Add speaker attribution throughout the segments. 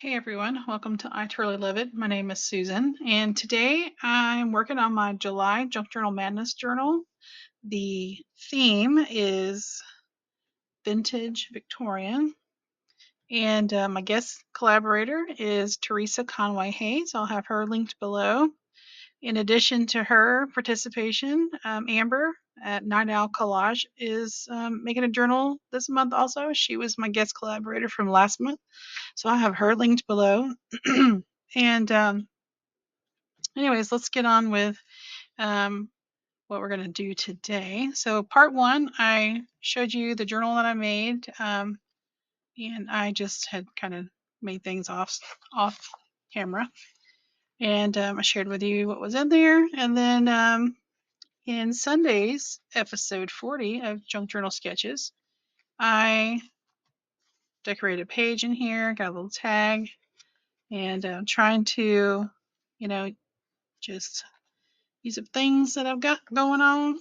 Speaker 1: Hey everyone, welcome to I Totally Love It. My name is Susan, and today I'm working on my July Junk Journal Madness journal. The theme is Vintage Victorian, and my guest collaborator is Teresa Conway Hayes. I'll have her linked below. In addition to her participation, Amber at Night Owl Collage is making a journal this month also. She was my guest collaborator from last month, so I have her linked below. And anyways, let's get on with um, what we're going to do today. So part one, I showed you the journal that I made, and I just had kind of made things off camera, and I shared with you what was in there. And then in Sunday's episode 40 of Junk Journal Sketches, I decorated a page in here, got a little tag, and trying to, you know, just use up things that I've got going on.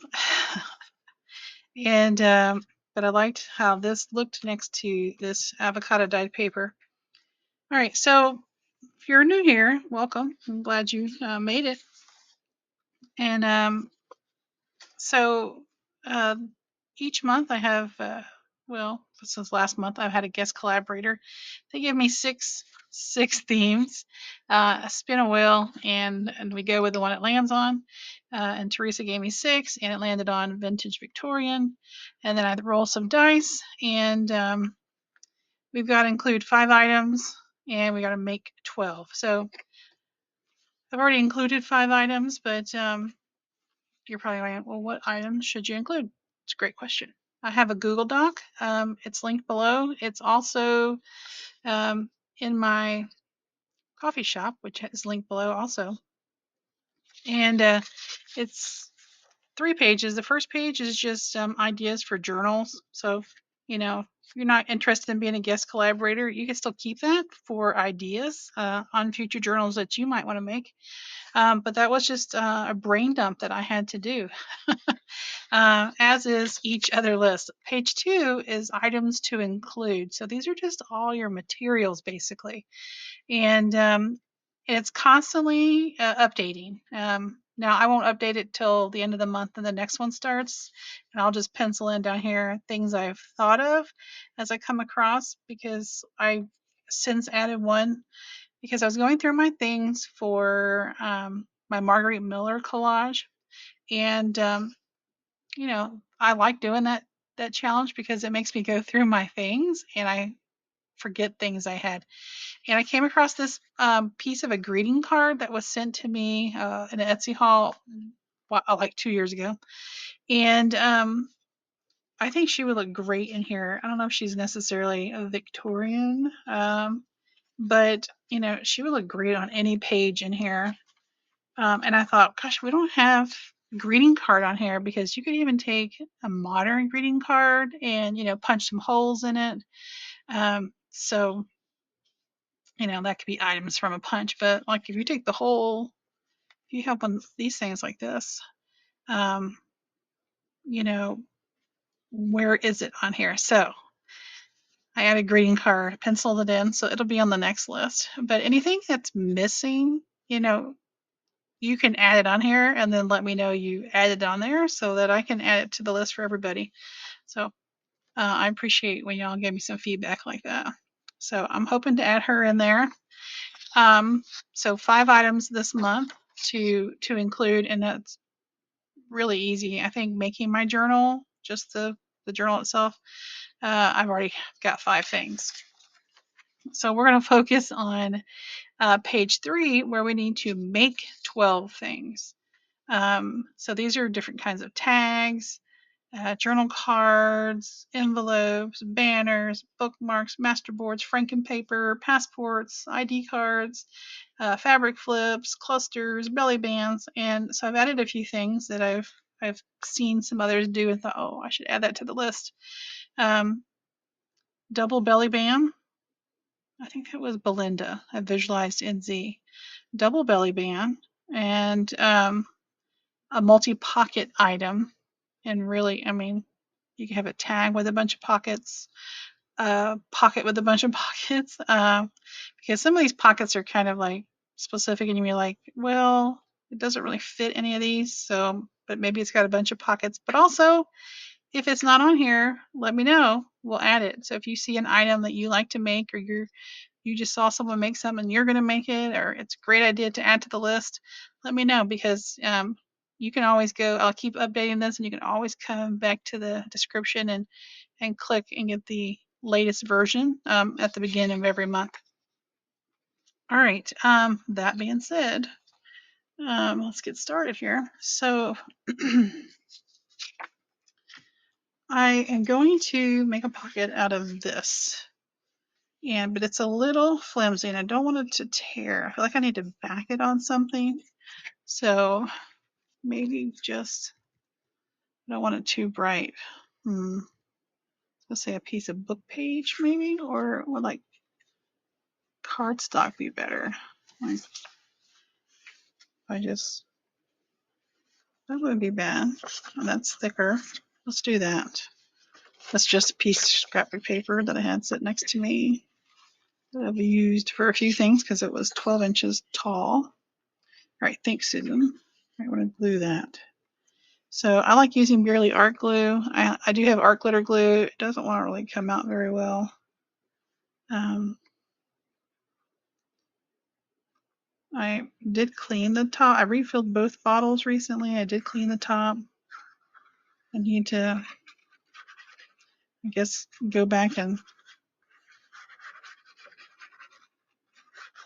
Speaker 1: And but I liked how this looked next to this avocado dyed paper. All right, so if you're new here, welcome. I'm glad you made it. And so uh, each month I have, well, since last month I've had a guest collaborator. They give me six themes, a spin a wheel, and we go with the one it lands on. And Teresa gave me six, and it landed on vintage Victorian. And then I roll some dice, and we've got to include 5 items, and we got to make 12. So I've already included 5 items, but you're probably like, well, what items should you include? It's a great question. I have a Google Doc. It's linked below. It's also in my coffee shop, which is linked below also. And it's 3 pages. The first page is just ideas for journals. So, if you're not interested in being a guest collaborator, you can still keep that for ideas on future journals that you might want to make. But that was just a brain dump that I had to do. As is each other list. Page 2 is items to include. So these are just all your materials basically. And it's constantly updating. Now I won't update it till the end of the month and the next one starts. And I'll just pencil in down here things I've thought of as I come across, because I since added one because I was going through my things for my Marguerite Miller collage. And I like doing that challenge because it makes me go through my things and I forget things I had. And I came across this piece of a greeting card that was sent to me in an Etsy haul like 2 years ago. And I think she would look great in here. I don't know if she's necessarily a Victorian, but she would look great on any page in here. And I thought, gosh, we don't have greeting card on here, because you could even take a modern greeting card and punch some holes in it. So that could be items from a punch. But like if you take the hole, if you have one of these things like this, um, you know, where is it on here? So I added greeting card, penciled it in, so it'll be on the next list. But anything that's missing, you can add it on here and then let me know you added it on there so that I can add it to the list for everybody. So I appreciate when y'all give me some feedback like that. So I'm hoping to add her in there. So 5 items this month to include, and that's really easy. I think making my journal, just the journal itself, I've already got 5 things. So we're going to focus on page 3, where we need to make 12 things. So these are different kinds of tags, journal cards, envelopes, banners, bookmarks, masterboards, frankenpaper, passports, ID cards, fabric flips, clusters, belly bands. And so I've added a few things that I've seen some others do and thought, oh, I should add that to the list. Double belly band. I think that was Belinda. I visualized NZ. Double belly band and a multi-pocket item. And really, I mean, you can have a tag with a bunch of pockets, a pocket with a bunch of pockets, because some of these pockets are kind of like specific, and you're like, well, it doesn't really fit any of these. So, but maybe it's got a bunch of pockets. But also, if it's not on here, let me know. We'll add it. So if you see an item that you like to make, or you just saw someone make something, you're going to make it, or it's a great idea to add to the list, let me know, because you can always go. I'll keep updating this, and you can always come back to the description and click and get the latest version at the beginning of every month. All right. That being said, let's get started here. So I am going to make a pocket out of this. But it's a little flimsy, and I don't want it to tear. I feel like I need to back it on something. So maybe just, I don't want it too bright. Let's say a piece of book page, maybe, or would like cardstock be better? Like, that wouldn't be bad. And that's thicker. Let's do that. That's just a piece of scrapbook paper that I had sit next to me that I've used for a few things because it was 12 inches tall. All right, thanks, Susan. All right, we're going to glue that. So I like using Bearly art glue. I do have art glitter glue. It doesn't want to really come out very well. I did clean the top. I refilled both bottles recently. I did clean the top. I need to, I guess, go back and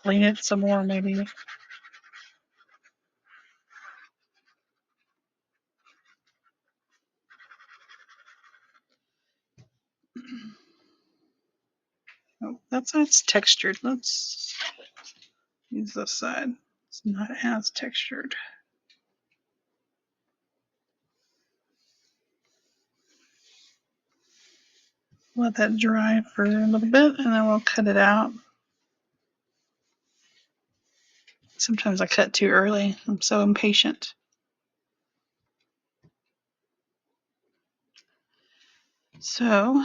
Speaker 1: clean it some more, maybe. Oh, that side's textured. Let's use this side. It's not as textured. Let that dry for a little bit, and then we'll cut it out. Sometimes I cut too early. I'm so impatient. So,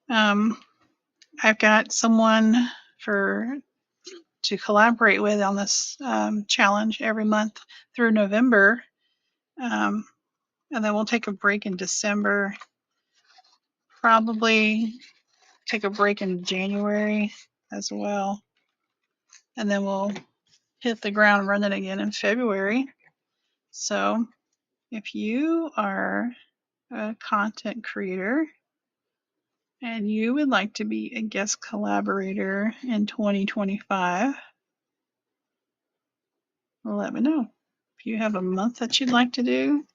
Speaker 1: I've got someone to collaborate with on this challenge every month through November. And then we'll take a break in December. Probably take a break in January as well. And then we'll hit the ground running again in February. So if you are a content creator and you would like to be a guest collaborator in 2025, let me know. If you have a month that you'd like to do,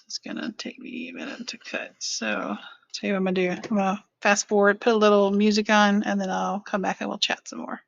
Speaker 1: it's gonna take me a minute to cut. So I'll tell you what I'm gonna do. I'm gonna fast forward, put a little music on, and then I'll come back and we'll chat some more.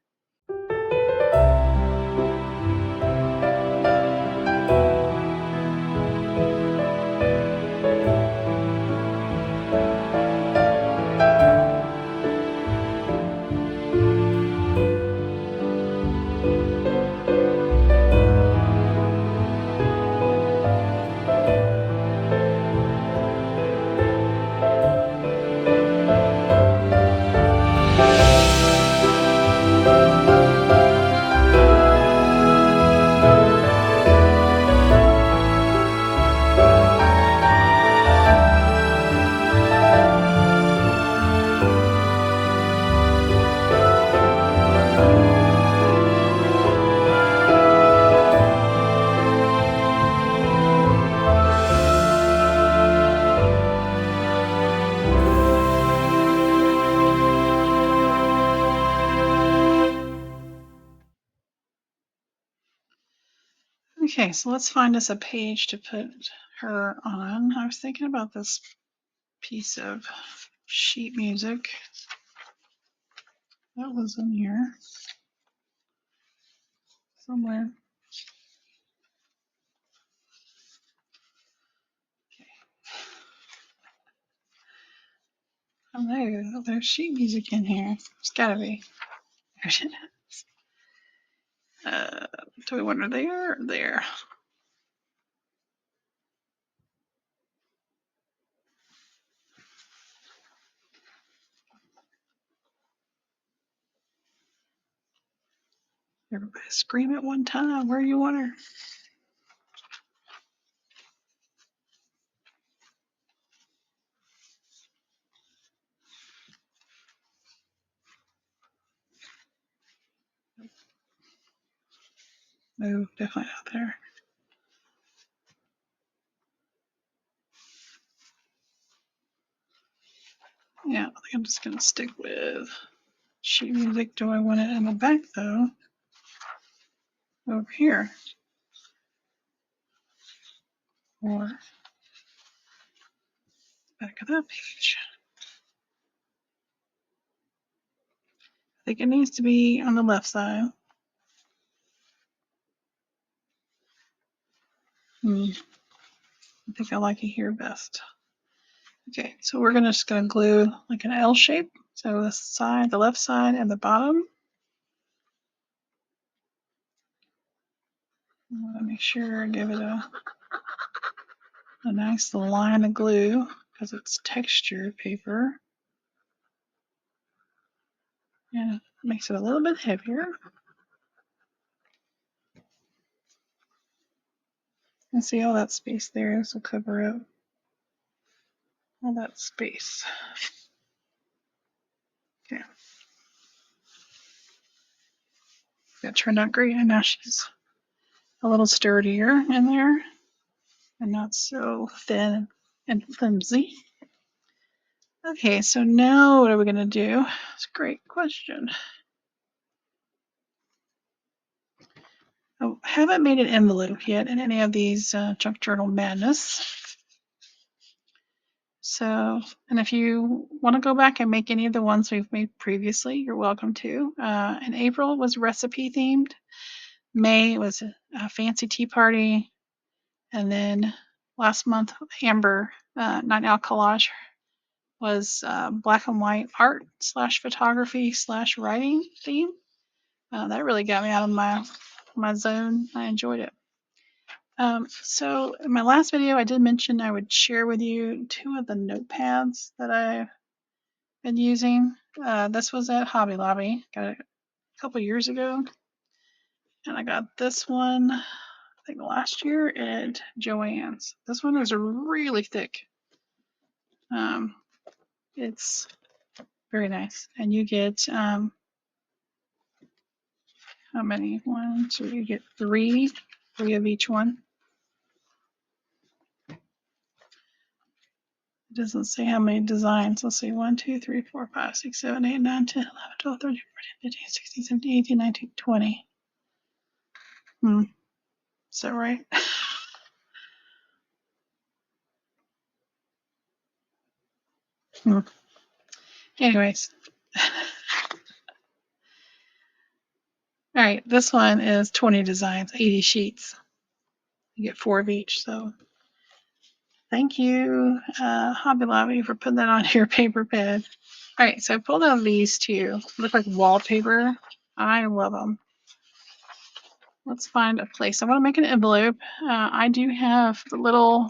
Speaker 1: Okay, so let's find us a page to put her on. I was thinking about this piece of sheet music that was in here somewhere. Oh, there's sheet music in here. It's gotta be. There's it. Do we want her there or there? Everybody scream at one time. Where you want her? No, definitely not there. Yeah, I think I'm just gonna stick with sheet music. Do I want it in the back though? Over here. Or back of that page. I think it needs to be on the left side. I think I like it here best. Okay, so we're just gonna glue like an L shape. So the side, the left side, and the bottom. I want to make sure I give it a nice line of glue because it's textured paper. And it makes it a little bit heavier. And see all that space there. This will cover up all that space. Okay. That turned out great. And now she's a little sturdier in there and not so thin and flimsy. Okay, so now what are we going to do? It's a great question. I haven't made an envelope yet in any of these Junk Journal Madness. So, and if you want to go back and make any of the ones we've made previously, you're welcome to. In April was recipe themed. May was a fancy tea party. And then last month, Amber Night Owl Collage was black and white art / photography / writing theme. That really got me out of my zone. I enjoyed it. So in my last video, I did mention I would share with you 2 of the notepads that I've been using. This was at Hobby Lobby. Got it a couple years ago. And I got this one, I think last year at Joann's. This one is really thick. It's very nice. And you get, how many? 1, 2, you get 3 of each one. It doesn't say how many designs. Let's see, 1, 2, 3, 4, 5, 6, 7, 8, 9, 10, 11, 12, 13, 14, 15, 16, 17, 18, 19, 20. Is that right? Anyways. All right, this one is 20 designs, 80 sheets. You get 4 of each, so thank you, Hobby Lobby, for putting that on your paper pad. All right, so I pulled out these 2. Look like wallpaper. I love them. Let's find a place. I want to make an envelope. I do have the little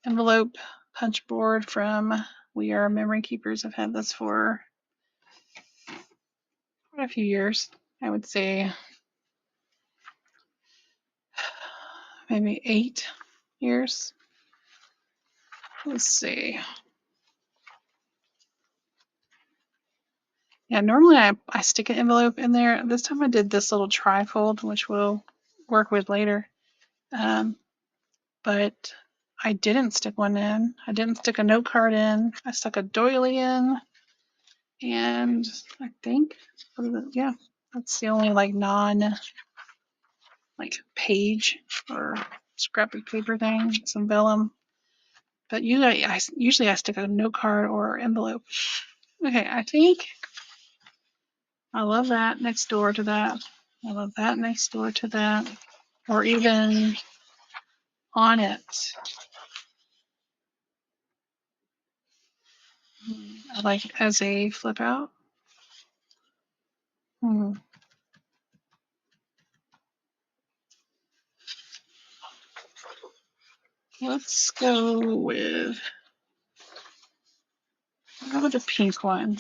Speaker 1: envelope punch board from We Are Memory Keepers. I've had this for quite a few years. I would say maybe 8 years. Let's see. Yeah, normally I stick an envelope in there. This time I did this little trifold, which we'll work with later. But I didn't stick one in. I didn't stick a note card in. I stuck a doily in. And I think, yeah, that's the only like page or scrappy paper thing. Some vellum. But usually I stick a note card or envelope. Okay, I think I love that next door to that. I love that next door to that. Or even on it. I like it as a flip out. Let's go with the pink one.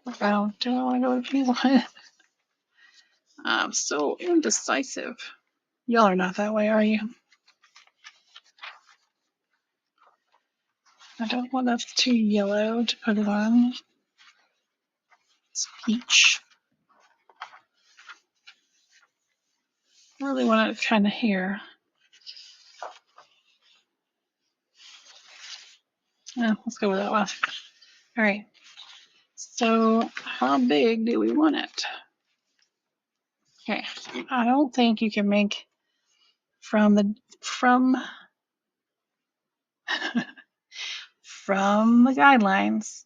Speaker 1: Do I want to go with the pink one? I'm so indecisive. Y'all are not that way, are you? I don't want us too yellow to put it on. It's peach. I really want it kind of here. Yeah, let's go with that one. All right. So how big do we want it? Okay. I don't think you can make from the guidelines.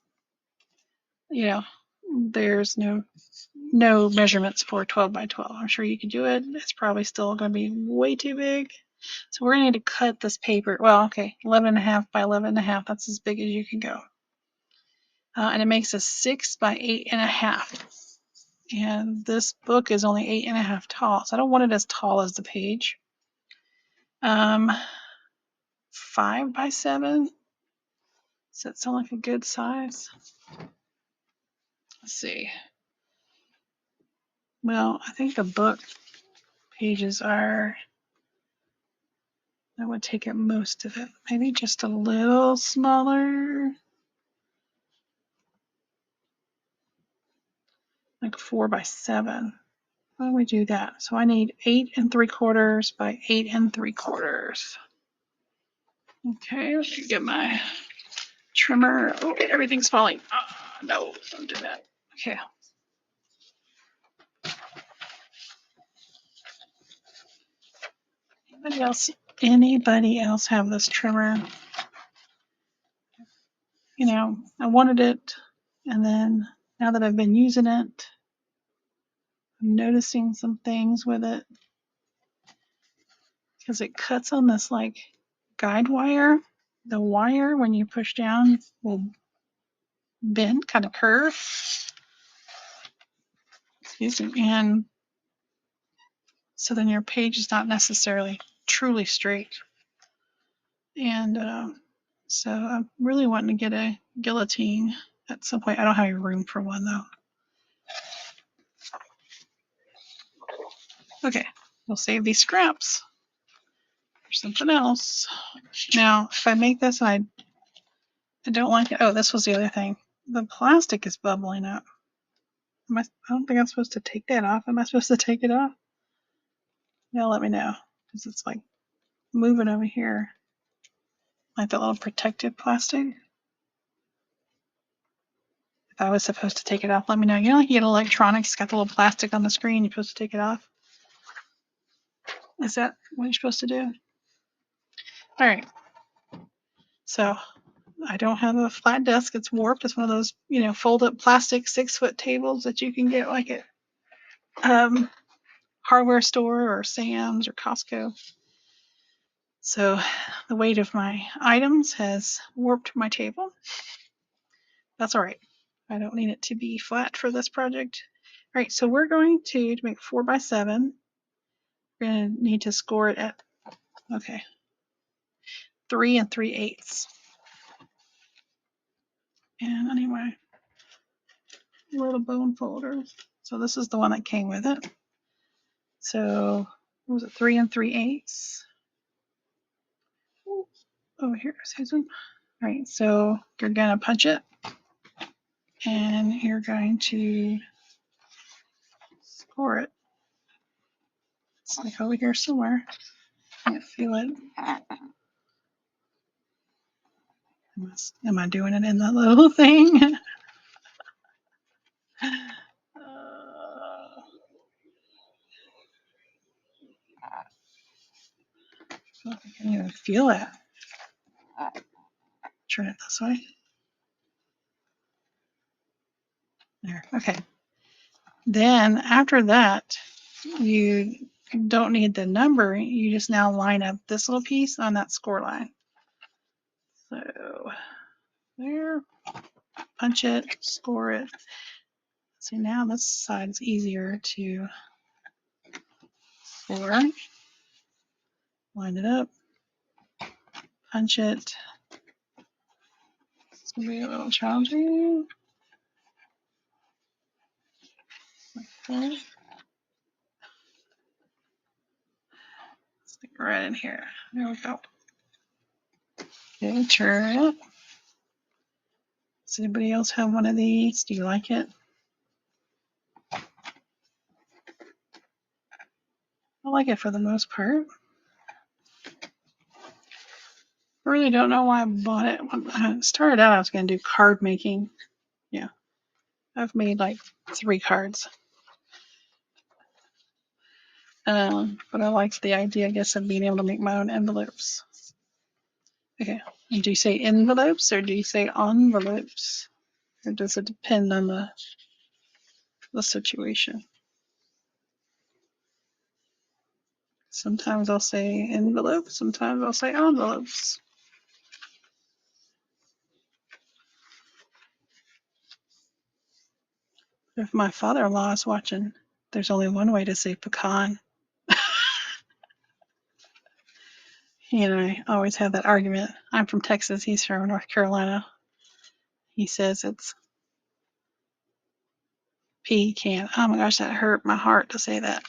Speaker 1: You know, there's no measurements for 12 by 12. I'm sure you can do it. It's probably still going to be way too big. So we're going to need to cut this paper. Well, okay, 11.5 by 11.5. That's as big as you can go. And it makes a 6 by 8.5. And this book is only 8.5 tall, so I don't want it as tall as the page. 5 by 7. Does that sound like a good size? Let's see. Well, I think the book pages are, that would take up most of it. Maybe just a little smaller. Like 4 by 7. Why don't we do that? So I need 8 3/4 by 8 3/4. Okay, let me get my trimmer. Oh, everything's falling. Oh, no, don't do that. Okay. Anybody else have this trimmer? You know, I wanted it, and then now that I've been using it, I'm noticing some things with it because it cuts on this like guide wire. The wire, when you push down, will bend, kind of curve. Excuse me. And so then your page is not necessarily truly straight. And so I'm really wanting to get a guillotine at some point. I don't have any room for one though. Okay, we'll save these scraps for something else. Now, if I make this and I don't like it. Oh, this was the other thing. The plastic is bubbling up. I don't think I'm supposed to take that off. Am I supposed to take it off? Yeah, let me know. Because it's like moving over here. Like that little protective plastic. If I was supposed to take it off, let me know. You know, like you get electronics, it's got the little plastic on the screen. You're supposed to take it off. Is that what you're supposed to do? All right. So I don't have a flat desk. It's warped. It's one of those, you know, fold up plastic 6-foot tables that you can get like at hardware store or Sam's or Costco. So the weight of my items has warped my table. That's all right. I don't need it to be flat for this project. All right, so we're going to make 4 by 7. We're going to need to score it at, okay, 3 3/8. And anyway, little bone folders. So this is the one that came with it. So what was it, 3 3/8? Over here, Susan. All right, so you're gonna punch it, and you're going to score it. It's like over here somewhere. I can't feel it. Am I doing it in the little thing? I can't even feel it. Turn it this way. There. Okay. Then after that, you don't need the number. You just now line up this little piece on that score line. So there, punch it, score it. See, now this side is easier to score. Line it up, punch it. It's gonna be a little challenging. Like that. right in here. There we go. Okay, turn it. Does anybody else have one of these? Do you like it? I like it for the most part. I really don't know why I bought it. When I started out, I was going to do card making. Yeah, I've made like 3 cards. But I liked the idea, I guess, of being able to make my own envelopes. Okay, and do you say envelopes or do you say envelopes? Or does it depend on the situation? Sometimes I'll say envelopes, sometimes I'll say envelopes. If my father-in-law is watching, there's only one way to say pecan. He and I always have that argument. I'm from Texas, he's from North Carolina. He says it's pecan. Oh my gosh, that hurt my heart to say that.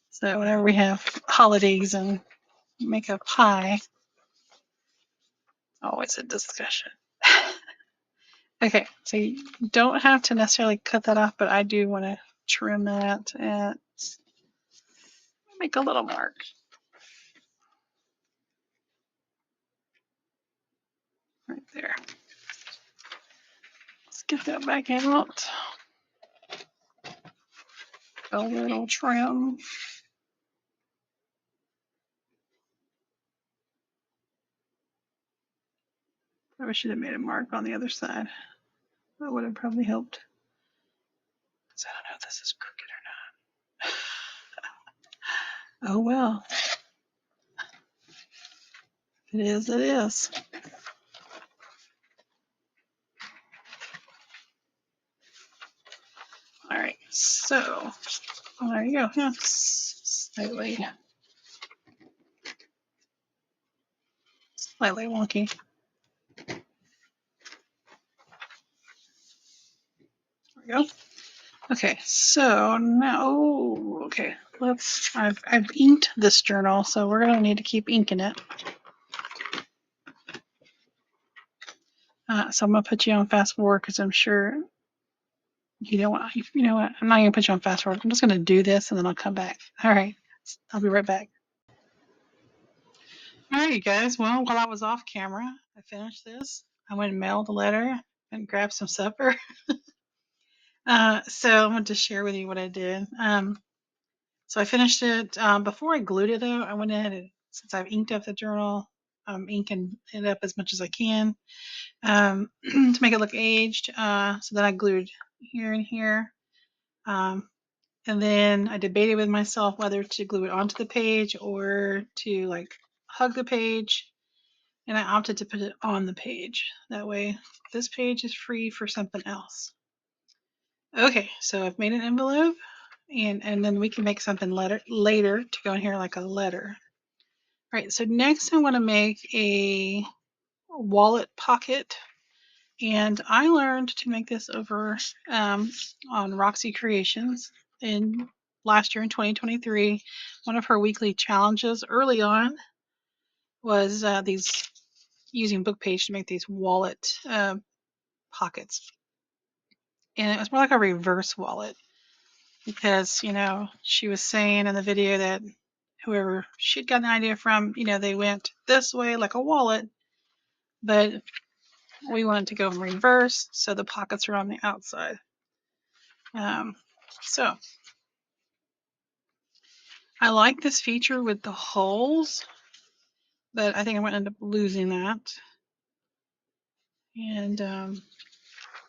Speaker 1: So whenever we have holidays and make a pie, always a discussion. Okay, so you don't have to necessarily cut that off, but I do want to trim that and make a little mark. Right there. Let's get that back out. A little trim. Probably should have made a mark on the other side. That would have probably helped. Because I don't know if this is crooked or not. Oh well. It is, it is. Alright, so there you go. Yeah, slightly wonky. There we go. Okay, so now, okay, I've inked this journal, so we're gonna need to keep inking it. So I'm gonna put you on fast forward because I'm sure you know what. You know what? I'm not gonna put you on fast forward. I'm just gonna do this and then I'll come back. All right, I'll be right back. All right, you guys. Well, while I was off camera, I finished this. I went and mailed a letter and grabbed some supper. So I'm going to share with you what I did. So I finished it. Before I glued it, though, I went ahead and, since I've inked up the journal, I'm inking it up as much as I can to make it look aged. So then I glued here and here. And then I debated with myself whether to glue it onto the page or to like hug the page. And I opted to put it on the page. That way this page is free for something else. Okay, so I've made an envelope and then we can make something later to go in here like a letter. All right, so next I want to make a wallet pocket. And I learned to make this over on Roxy Creations in last year in 2023. One of her weekly challenges early on was these using Bookpage to make these wallet pockets. And it was more like a reverse wallet because, you know, she was saying in the video that whoever she'd got an idea from, you know, they went this way like a wallet, but we wanted to go in reverse so the pockets are on the outside. So I like this feature with the holes, but I think I'm going to end up losing that. And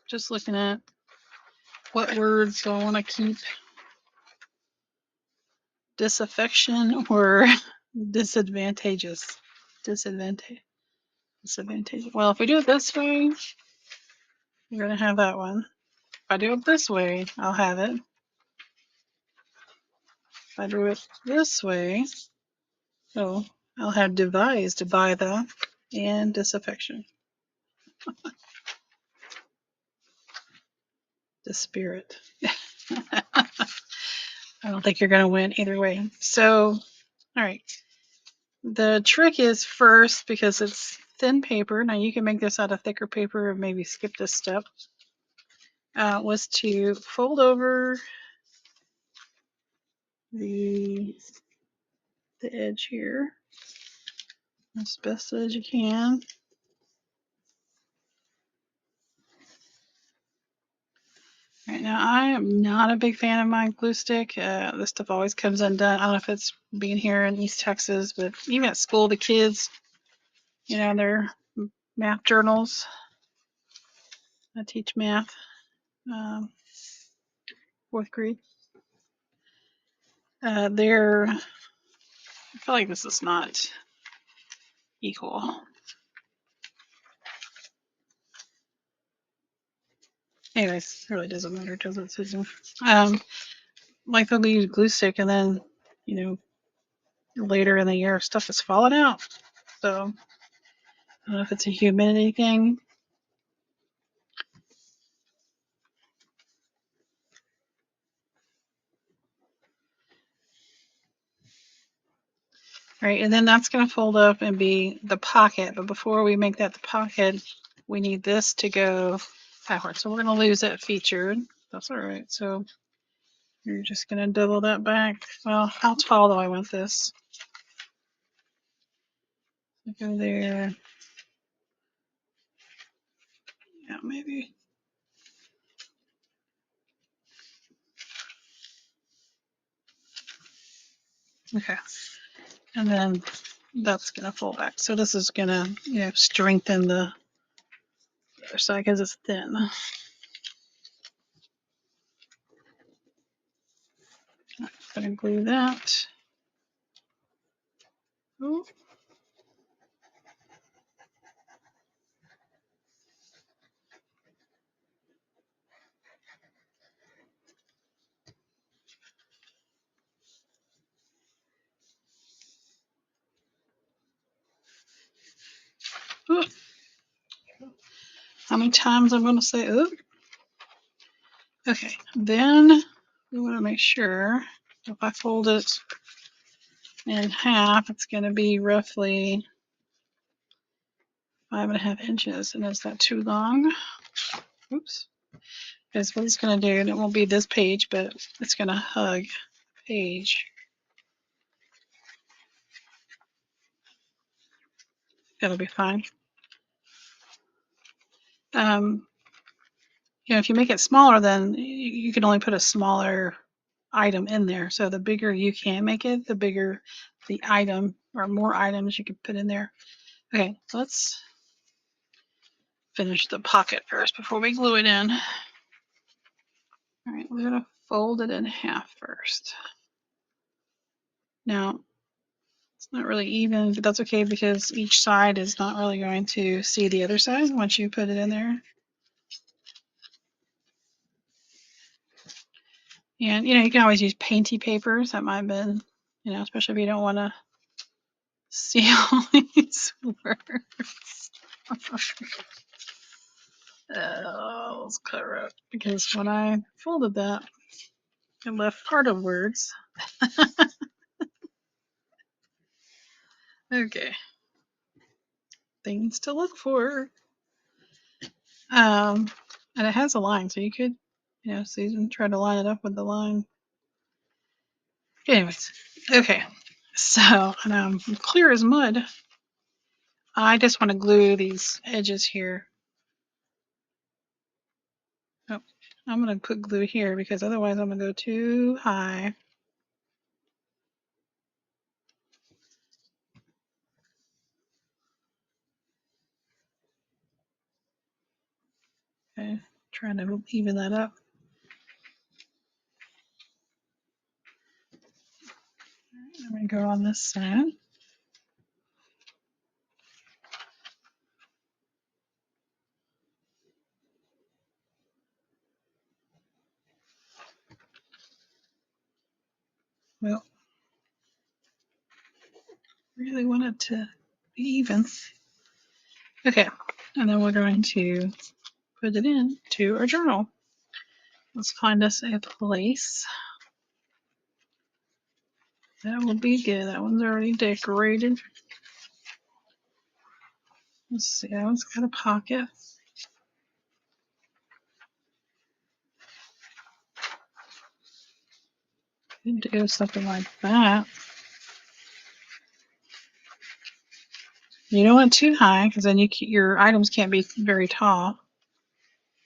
Speaker 1: just looking at what words do I want to keep. Disaffection or disadvantageous? Disadvantage. Well, if we do it this way, you're going to have that one. If I do it this way, I'll have it. If I do it this way, oh, I'll have devised by the and disaffection. The spirit. I don't think you're going to win either way. So, all right. The trick is first, because it's thin paper, now you can make this out of thicker paper or maybe skip this step, was to fold over the edge here as best as you can. Right now, I am not a big fan of my glue stick. This stuff always comes undone. I don't know if it's being here in East Texas, but even at school, the kids, their math journals. I teach math, fourth grade. I feel like this is not equal. Anyways, it really doesn't matter, does it, Susan? Like they'll use glue stick, and then, later in the year, stuff is falling out. So I don't know if it's a humidity thing. Right, and then that's going to fold up and be the pocket. But before we make that the pocket, we need this to go backwards. So we're going to lose that featured. That's all right. So you're just going to double that back. Well, how tall do I want this? Go there. Yeah, maybe. Okay. And then that's going to fold back. So this is going to, strengthen the other side because it's thin. I'm going to glue that. Ooh. Ooh. How many times I'm going to say, ooh. Okay, then we want to make sure if I fold it in half, it's going to be roughly 5.5 inches. And is that too long? Oops. Because what it's going to do, and it won't be this page, but it's going to hug the page. That'll be fine. If you make it smaller, then you can only put a smaller item in there. So the bigger you can make it, the bigger the item or more items you can put in there. Okay, let's finish the pocket first before we glue it in. All right, we're going to fold it in half first. Now, it's not really even, but that's okay because each side is not really going to see the other side once you put it in there. And, you can always use painty papers. That might have been, especially if you don't want to see all these words. Let's cover up because when I folded that, it left part of words. Okay. Things to look for. And it has a line, so you could, Susan, try to line it up with the line. Anyways, okay. So, and I'm clear as mud. I just want to glue these edges here. Oh, I'm going to put glue here because otherwise I'm going to go too high. Okay, trying to even that up. I'm going to go on this side. Well, really want it to be even. Okay, and then we're going to put it in to our journal. Let's find us a place. That will be good. That one's already decorated. Let's see, that one's got a pocket. Could do something like that. You don't want it too high because then your items can't be very tall.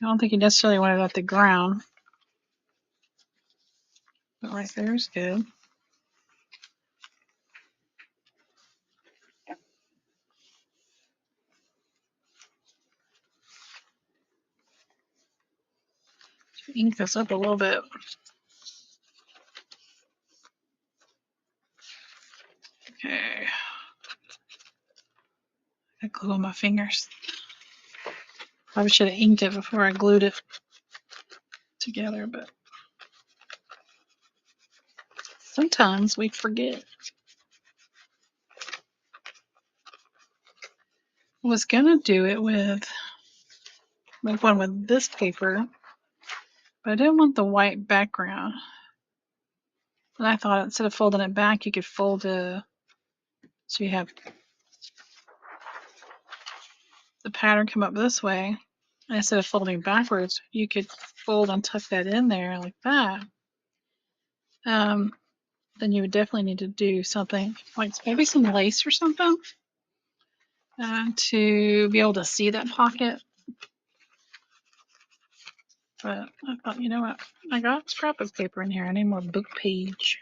Speaker 1: I don't think you necessarily want it at the ground. But right there is good. Ink this up a little bit. Okay. I glue on my fingers. Probably should have inked it before I glued it together, but sometimes we forget. I was gonna do it with like one with this paper, but I didn't want the white background. And I thought instead of folding it back, you could fold so you have the pattern come up this way. And instead of folding backwards, you could fold and tuck that in there like that. Then you would definitely need to do something like maybe some lace or something to be able to see that pocket. But I thought, you know what? I got scrapbook paper in here. I need more book page.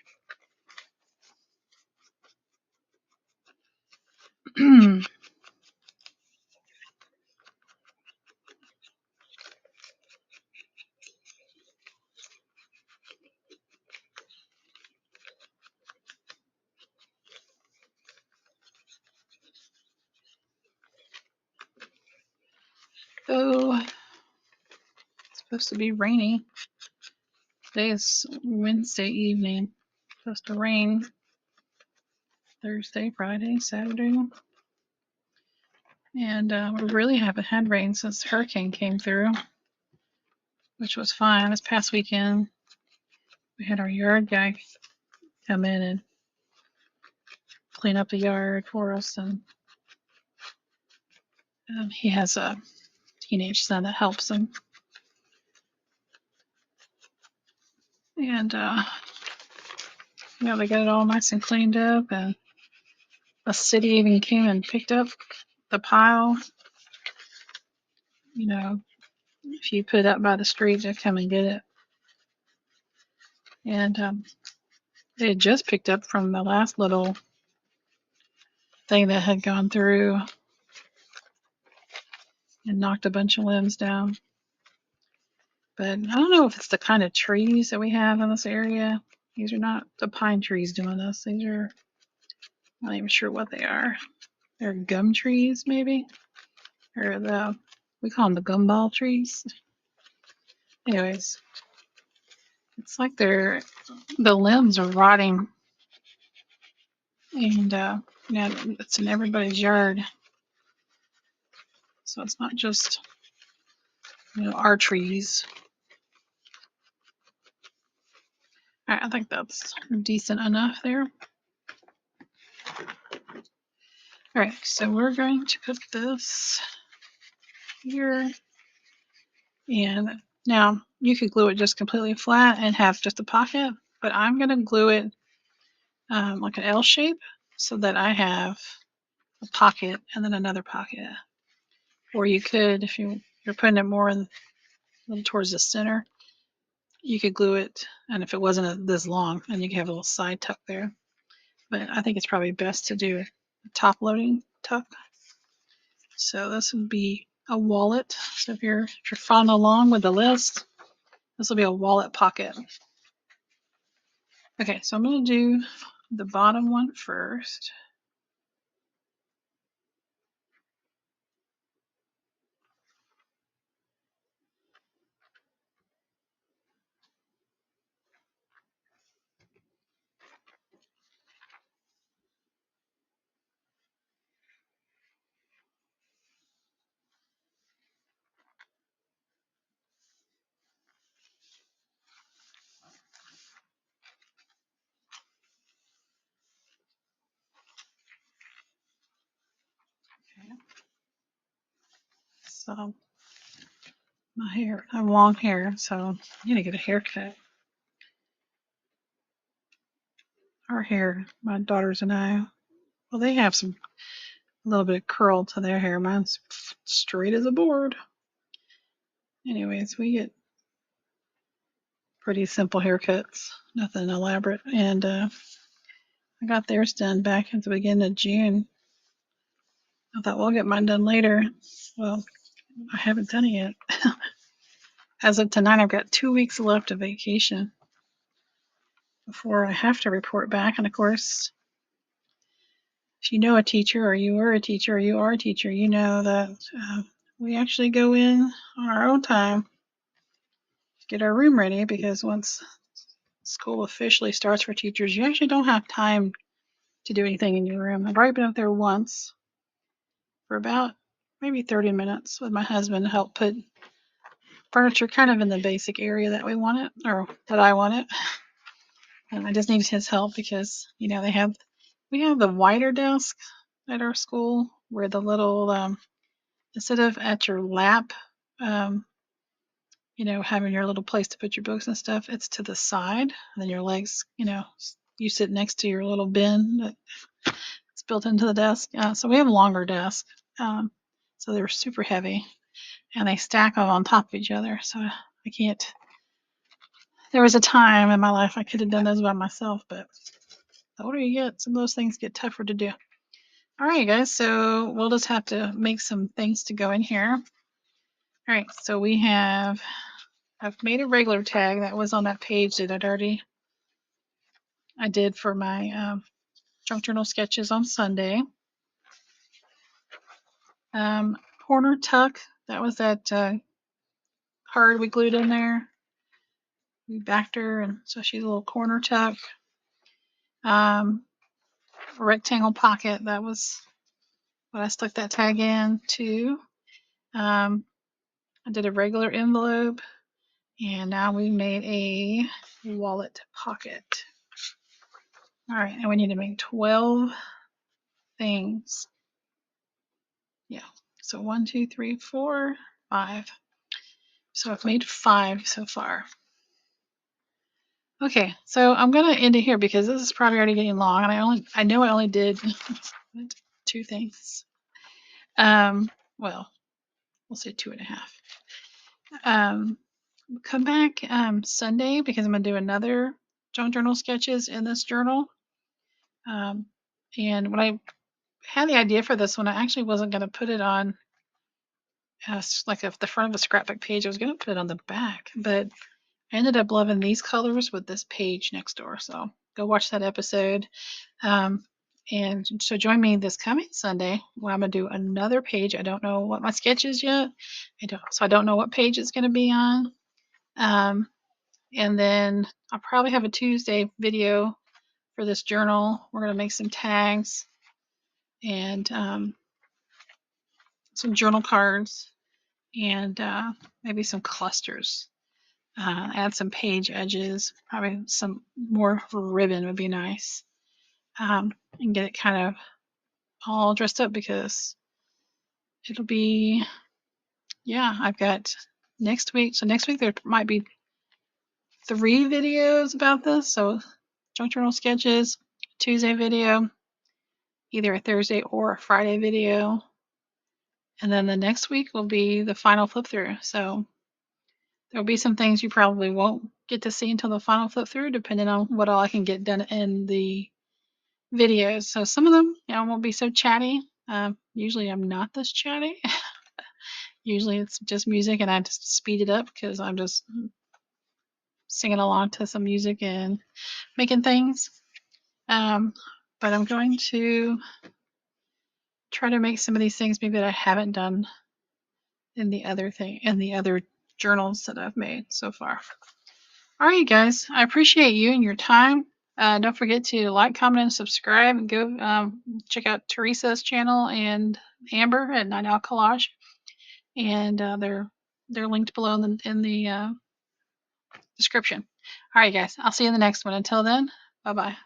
Speaker 1: So it's supposed to be rainy. Today is Wednesday evening. It's supposed to rain Thursday, Friday, Saturday. And we really haven't had rain since the hurricane came through, which was fine. This past weekend, we had our yard guy come in and clean up the yard for us. And he has a teenage son that helps him. And yeah, they got it all nice and cleaned up. And the city even came and picked up the pile. You know, if you put it up by the street, they'll come and get it. And they had just picked up from the last little thing that had gone through and knocked a bunch of limbs down. But I don't know if it's the kind of trees that we have in this area. These are not the pine trees doing this. These are, I'm not even sure what they are. They're gum trees, maybe? Or we call them the gumball trees. Anyways, it's like the limbs are rotting. And yeah, it's in everybody's yard. So it's not just, our trees. I think that's decent enough there. All right, so we're going to put this here. And now you could glue it just completely flat and have just a pocket, but I'm going to glue it like an L shape so that I have a pocket and then another pocket. Or you could, if you're putting it more a little towards the center, you could glue it, and if it wasn't this long, then you could have a little side tuck there. But I think it's probably best to do a top loading tuck. So this would be a wallet. So if you're following along with the list, this will be a wallet pocket. Okay, so I'm going to do the bottom one first. So my hair, I have long hair, so I'm gonna get a haircut. Our hair, my daughters and I, well, they have a little bit of curl to their hair. Mine's straight as a board. Anyways, we get pretty simple haircuts, nothing elaborate. And I got theirs done back at the beginning of June. I thought, well, I'll get mine done later. Well, I haven't done it yet. As of tonight, I've got 2 weeks left of vacation before I have to report back. And of course, if you know a teacher, or you were a teacher, or you are a teacher, you know that we actually go in on our own time, get our room ready, because once school officially starts for teachers, you actually don't have time to do anything in your room. I've already been up there once for about maybe 30 minutes with my husband to help put furniture kind of in the basic area that we want it, or that I want it. And I just need his help because, you know, we have the wider desk at our school where the little, instead of at your lap, um, you know, having your little place to put your books and stuff, it's to the side. And then your legs, you know, you sit next to your little bin that's built into the desk. So we have a longer desk. So they're super heavy and they stack them on top of each other. So I can't. There was a time in my life I could have done those by myself, but the older you get, some of those things get tougher to do. All right, guys, so we'll just have to make some things to go in here. All right, so I've made a regular tag that was on that page that I did for my junk journal sketches on Sunday. Corner tuck, that was that card we glued in there. We backed her, and so she's a little corner tuck. Rectangle pocket, that was what I stuck that tag in to. I did a regular envelope, and now we made a wallet pocket. All right, and we need to make 12 things. Yeah, so 1, 2, 3, 4, 5. So I've made 5 so far. Okay, so I'm gonna end it here because this is probably already getting long, and I know I only did 2 things. Well, we'll say 2.5. Come back Sunday because I'm gonna do another junk journal sketches in this journal. And when I had the idea for this one, I actually wasn't gonna put it on like the front of a scrapbook page. I was gonna put it on the back, but I ended up loving these colors with this page next door. So go watch that episode. And so join me this coming Sunday when I'm gonna do another page. I don't know what my sketch is yet. I don't know what page it's gonna be on. And then I'll probably have a Tuesday video for this journal. We're gonna make some tags and some journal cards and maybe some clusters. Add some page edges. Probably some more ribbon would be nice. And get it kind of all dressed up because it'll be, yeah, I've got next week. So next week there might be 3 videos about this. So junk journal sketches, Tuesday video, either a Thursday or a Friday video. And then the next week will be the final flip through. So there'll be some things you probably won't get to see until the final flip through, depending on what all I can get done in the videos. So some of them, you know, won't be so chatty. Usually I'm not this chatty. Usually it's just music and I just speed it up because I'm just singing along to some music and making things. But I'm going to try to make some of these things maybe that I haven't done in the other journals that I've made so far. All right, guys, I appreciate you and your time. Don't forget to like, comment, and subscribe. And go check out Teresa's channel and Amber at Night Owl Collage, and they're linked below in the description. All right, guys, I'll see you in the next one. Until then, bye bye.